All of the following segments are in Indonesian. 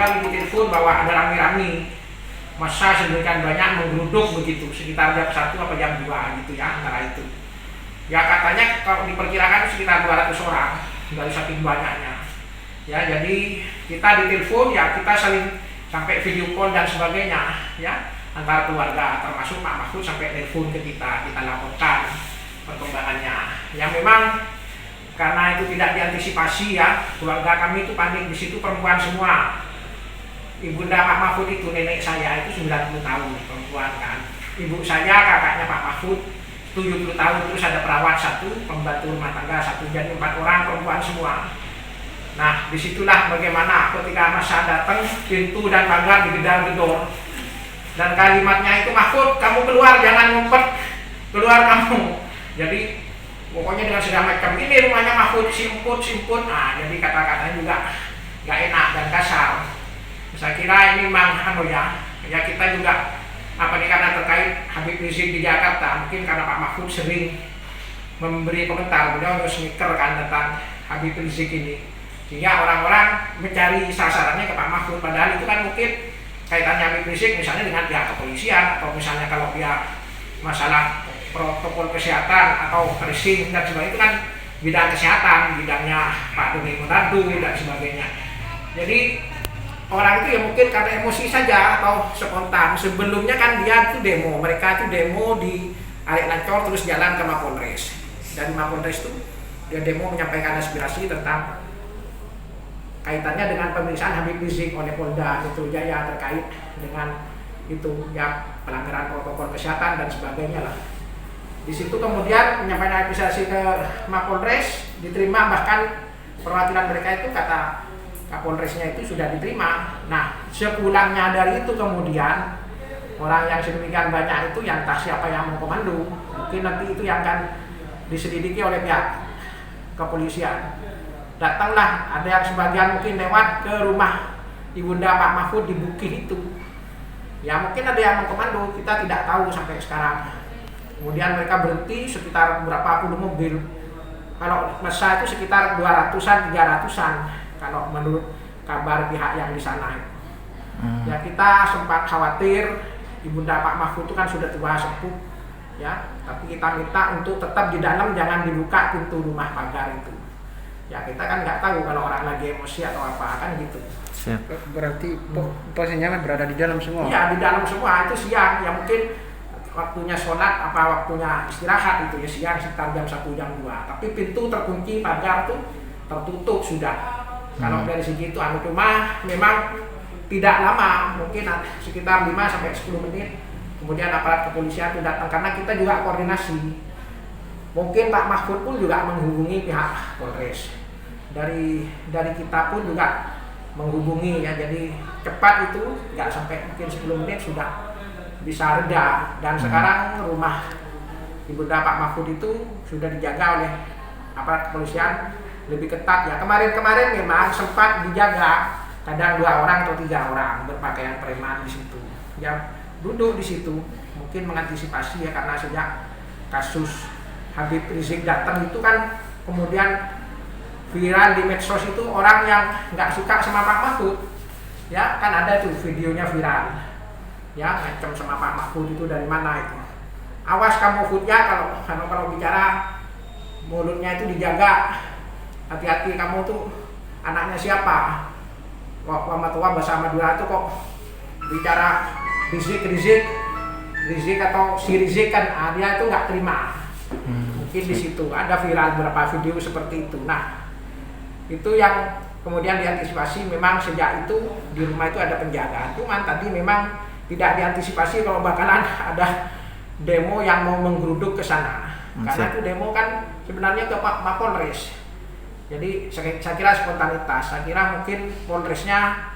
kali ditelepon bahwa ada rame-rame masa sedemikian banyak menggeruduk begitu sekitar jam 1 atau jam 2 gitu ya, antara itu. Ya katanya kalau diperkirakan sekitar 200 orang dari saking banyaknya. Ya jadi kita ditelepon ya kita saling sampai video call dan sebagainya ya antara keluarga, termasuk Pak Mahfud sampai telepon ke kita laporkan perkembangannya. Ya memang karena itu tidak diantisipasi ya, keluarga kami itu panik, di situ perempuan semua. Ibunda Pak Mahfud itu nenek saya itu 90 tahun perempuan kan. Ibu saya kakaknya Pak Mahfud 70 tahun, terus ada perawat satu, pembantu rumah tangga satu, jadi 4 orang perempuan semua. Nah disitulah bagaimana ketika masa datang pintu dan pagar digedor-gedor dan kalimatnya itu, Mahfud kamu keluar, jangan ngumpet, keluar kamu. Jadi pokoknya dengan segala macam, ini rumahnya Mahfud, simput. Nah jadi kata-katanya juga gak enak dan kasar. Saya kira ini memang ya kita juga karena terkait Habib Rizik di Jakarta, mungkin karena Pak Mahfud sering memberi komentar, beliau nge-sneaker kan tentang Habib Rizik ini, sehingga orang-orang mencari sasarannya ke Pak Mahfud, padahal itu kan mungkin kaitannya Habib Rizik misalnya dengan pihak kepolisian, atau misalnya kalau dia masalah protokol kesehatan atau tracing dan sebagainya, itu kan bidang kesehatan, bidangnya Pak Doni Monardo dan sebagainya. Jadi orang itu ya mungkin karena emosi saja atau spontan. Sebelumnya kan dia itu demo, mereka itu demo di Arek Lancor terus jalan ke Mapolres. Dan Mapolres itu dia demo menyampaikan aspirasi tentang kaitannya dengan pemeriksaan Habib Rizik oleh Polda Metro Jaya terkait dengan itu ya pelanggaran protokol kesehatan dan sebagainya lah. Di situ kemudian menyampaikan aspirasi ke Mapolres, diterima, bahkan perwakilan mereka itu kata Kapolresnya itu sudah diterima. Nah, sepulangnya dari itu kemudian orang yang sedemikian banyak itu yang entah siapa yang mengkomando, mungkin nanti itu yang akan diselidiki oleh pihak kepolisian. Datanglah ada yang sebagian mungkin lewat ke rumah ibunda Pak Mahfud di Bukit itu. Ya mungkin ada yang mengkomando, kita tidak tahu sampai sekarang. Kemudian mereka berhenti sekitar berapa puluh mobil. Kalau masa itu sekitar 200-an, 300-an. Kalau menurut kabar pihak yang di sana. Ya kita sempat khawatir, ibunda Pak Mahfud itu kan sudah tua sepuh ya, tapi kita minta untuk tetap di dalam, jangan dibuka pintu rumah pagar itu. Ya kita kan nggak tahu kalau orang lagi emosi atau apa kan gitu. Siap. Berarti posisinya kan berada di dalam semua? Iya di dalam semua, itu siang ya, mungkin waktunya sholat apa waktunya istirahat itu ya siang sekitar jam 1 jam 2, tapi pintu terkunci, pagar tuh tertutup sudah. Kalau dari segi itu cuma memang tidak lama, mungkin sekitar 5 sampai 10 menit kemudian aparat kepolisian itu datang, karena kita juga koordinasi. Mungkin Pak Mahfud pun juga menghubungi pihak Polres, dari kita pun juga menghubungi ya, jadi cepat itu nggak sampai mungkin 10 menit sudah bisa reda. Dan sekarang rumah ibunda Pak Mahfud itu sudah dijaga oleh aparat kepolisian lebih ketat ya. Kemarin memang sempat dijaga, kadang 2 orang atau 3 orang berpakaian preman di situ yang duduk di situ, mungkin mengantisipasi ya, karena sejak kasus Habib Rizik datang itu kan kemudian viral di medsos itu, orang yang nggak suka sama Pak Mahfud ya kan ada tuh videonya viral ya, ngancam sama Pak Mahfud itu dari mana itu. Awas kamu Mahfud ya, kalau bicara mulutnya itu dijaga, hati-hati kamu tuh anaknya siapa. Wah tua bahasa Madura tuh kok bicara Rizik atau si Rizik kan, dia itu nggak terima. Mungkin di situ ada viral beberapa video seperti itu. Nah itu yang kemudian diantisipasi. Memang sejak itu di rumah itu ada penjaga, cuman tadi memang tidak diantisipasi kalau bakalan ada demo yang mau menggeruduk ke sana. Karena itu demo kan sebenarnya ke Pak Mapolres. Jadi saya kira spontanitas, saya kira mungkin Polresnya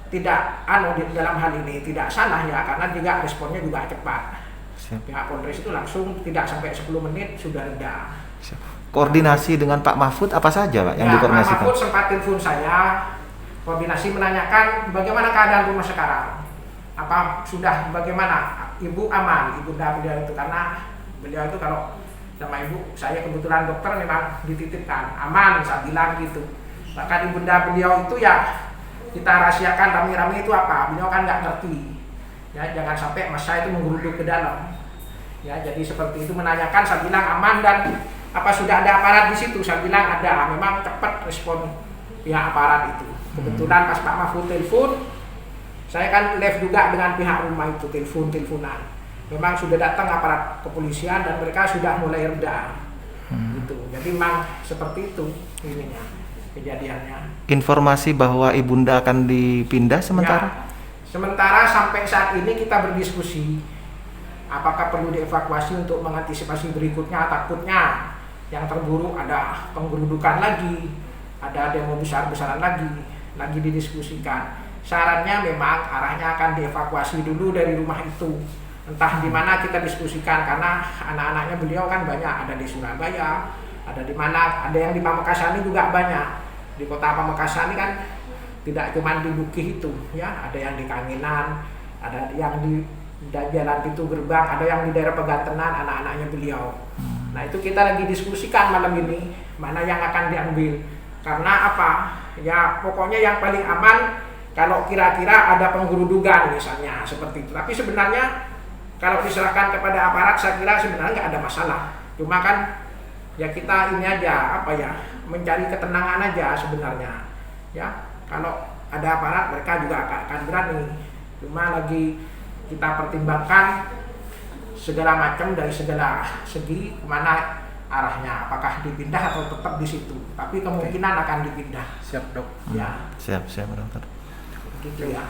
tidak dalam hal ini tidak salah ya, karena juga responnya juga cepat. Pihak Polres itu langsung tidak sampai 10 menit sudah reda. Koordinasi dengan Pak Mahfud apa saja Pak yang dikoordinasikan? Pak Mahfud sempat telepon saya, koordinasi menanyakan bagaimana keadaan rumah sekarang. Apa sudah bagaimana? Ibu aman, ibunda beliau itu, karena beliau itu kalau sama ibu saya kebetulan dokter memang dititipkan aman, saya bilang gitu. Bahkan ibunda beliau itu ya kita rahasiakan rame-rame itu apa, beliau kan nggak ngerti. Ya, jangan sampai massa itu menggeruduk ke dalam. Ya, jadi seperti itu menanyakan, saya bilang aman dan apa sudah ada aparat di situ, saya bilang ada. Memang cepat respon pihak aparat itu. Kebetulan pas Pak Mahfud telepon, saya kan live juga dengan pihak rumah itu, teleponan. Memang sudah datang aparat kepolisian dan mereka sudah mulai reda. Gitu. Jadi memang seperti itu ininya kejadiannya. Informasi bahwa ibunda akan dipindah sementara? Ya, sementara sampai saat ini kita berdiskusi apakah perlu dievakuasi untuk mengantisipasi berikutnya. Takutnya yang terburuk ada penggerudukan lagi, ada demo besar-besaran lagi didiskusikan. Sarannya memang arahnya akan dievakuasi dulu dari rumah itu. Entah di mana kita diskusikan, karena anak-anaknya beliau kan banyak, ada di Surabaya, ada di mana, ada yang di Pamekasan juga banyak. Di kota Pamekasan kan tidak cuma di Bukih itu, ya, ada yang di Kangenan, ada yang di Jalan Pintu Gerbang, ada yang di daerah Pegantenan, anak-anaknya beliau. Nah itu kita lagi diskusikan malam ini mana yang akan diambil. Karena apa? Ya pokoknya yang paling aman kalau kira-kira ada penggerudukan misalnya seperti itu. Tapi sebenarnya kalau diserahkan kepada aparat saya kira sebenarnya nggak ada masalah. Cuma kan ya kita ini aja apa ya, mencari ketenangan aja sebenarnya. Ya kalau ada aparat mereka juga akan berani. Cuma lagi kita pertimbangkan segala macam dari segala segi kemana arahnya, apakah dipindah atau tetap di situ. Tapi kemungkinan akan dipindah. Siap dok. Ya. Siap dokter. Gitu ya.